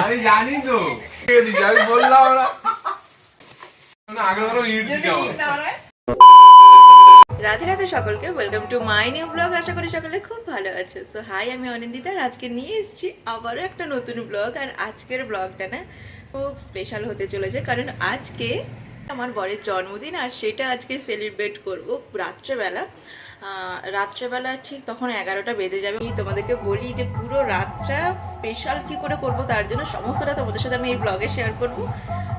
আমি জানি তো, আমি বললাম না রাধে রাধে সকলকে, welcome to my new blog. আশা করি সকলে খুব ভালো আছে। সো হাই, আমি অনিন্দিতা। আজকে নিয়ে এসেছি আবারও একটা নতুন ব্লগ। আর আজকের ব্লগটা না খুব স্পেশাল হতে চলেছে, কারণ আজকে আমার বরের জন্মদিন, আর সেটা আজকে সেলিব্রেট করব রাত্রেবেলা। রাত্রেবেলা ঠিক তখন 11টা বেজে যাবে। আমি তোমাদেরকে বলি যে পুরো রাতটা স্পেশাল কি করে করব, তার জন্য সমস্তটা তোমাদের সাথে আমি এই ব্লগে শেয়ার করব।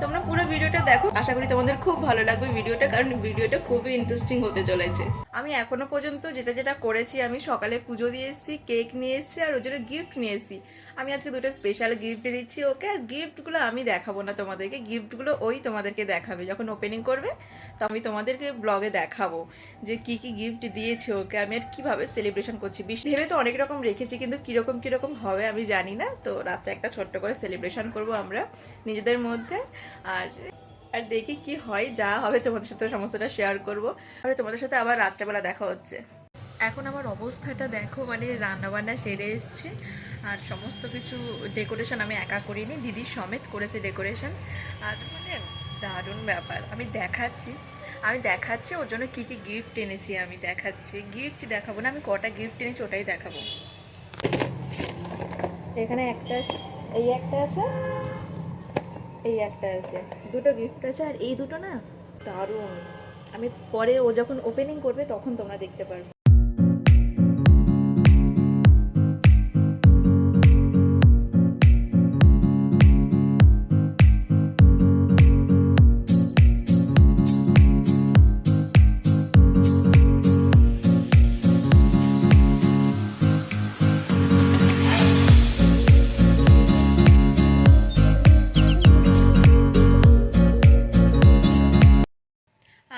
তোমরা পুরো ভিডিওটা দেখো, আশা করি তোমাদের খুব ভালো লাগবে ভিডিওটা, কারণ ভিডিওটা খুবই ইন্টারেস্টিং হতে চলেছে। আমি এখনো পর্যন্ত যেটা করেছি, আমি সকালে পুজো দিয়ে এসেছি, কেক নিয়ে এসেছি, আর ওই জন্য গিফট নিয়ে এসেছি। আমি আজকে দুটো স্পেশাল গিফট দিচ্ছি ওকে। আর গিফটগুলো আমি দেখাবো না তোমাদেরকে, গিফটগুলো ওই তোমাদেরকে দেখাবে যখন ওপেনিং করবে। তো আমি তোমাদেরকে ব্লগে দেখাবো যে কি কি গিফট দিয়েছে ওকে, আমি আর কীভাবে সেলিব্রেশন করছি। ভেবে তো অনেক রকম রেখেছি, কিন্তু কীরকম হবে আমি জানি না। তো রাত্রে একটা ছোট্ট করে সেলিব্রেশন করব আমরা নিজেদের মধ্যে। আর আর দেখি কি হয়, যা হবে তোমাদের সাথে সমস্তটা শেয়ার করবো। তাহলে তোমাদের সাথে আবার রাত্রেবেলা দেখা হচ্ছে। এখন আমার অবস্থাটা দেখো, মানে রান্নাবান্না সেরে এসছে, আর সমস্ত কিছু ডেকোরেশন আমি একা করিনি, দিদি সমেত করেছে ডেকোরেশন। আর মানে দারুণ ব্যাপার। আমি দেখাচ্ছি ওর জন্য কী কী গিফট এনেছি। আমি দেখাচ্ছি, গিফট দেখাবো না, আমি কটা গিফট এনেছি ওটাই দেখাবো। এখানে একটা আছে, এই একটা আছে, এই একটা আছে, দুটো গিফট আছে। আর এই দুটো না দারুণ, আমি পরে ও যখন ওপেনিং করবে তখন তোমরা দেখতে পারবে।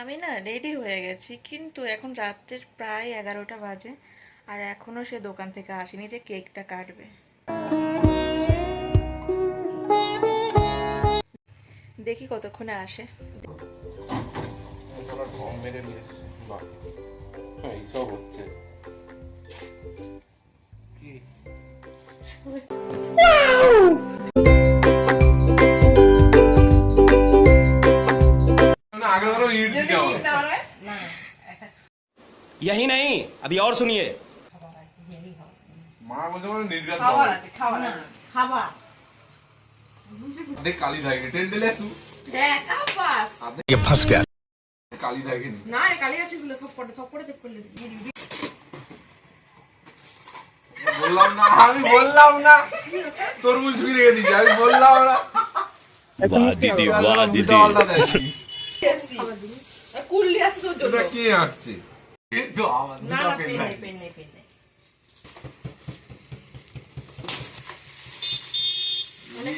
আমি না রেডি হয়ে গেছি, কিন্তু এখন রাত্রের প্রায় 11টা বাজে, আর এখনও সে দোকান থেকে আসেনি যে কেকটা কাটবে। দেখি কতক্ষণে আসে। यही नहीं, अभी और सुनिए। ये फंस गया। বললাম না, আমি বললাম না তরমুজ ঝুঁকি রেখে দিচ্ছি, আমি বললাম না। वाह दीदी, वाह दीदी। কে আসছে?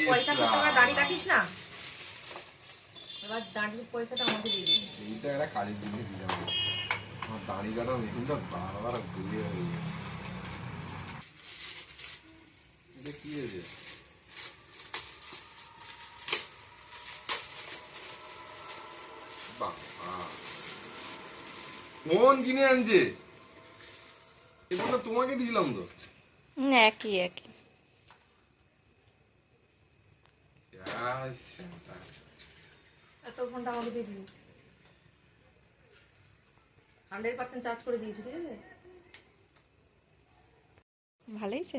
পয়সা তোমরা দাঁড়ি কাটিস না, এবার দাঁড়ির পয়সাটা আমাকে দিয়ে দিবি। এইটা একটা কাজের জিনিস দিলাম, আমার দাঁড়ি কাটা মেশিনটা বারবার ঘুরিয়ে হয়ে গেছে। এটা কি হয়েছে? কোন কিনে আনছে? এটা তোমাকে দিয়েছিলাম তো। একই এত ফোনটা আমাকে দিয়ে দিবি, 100% চার্জ করে দিয়েছি, ঠিক আছে? ভালো হয়েছে।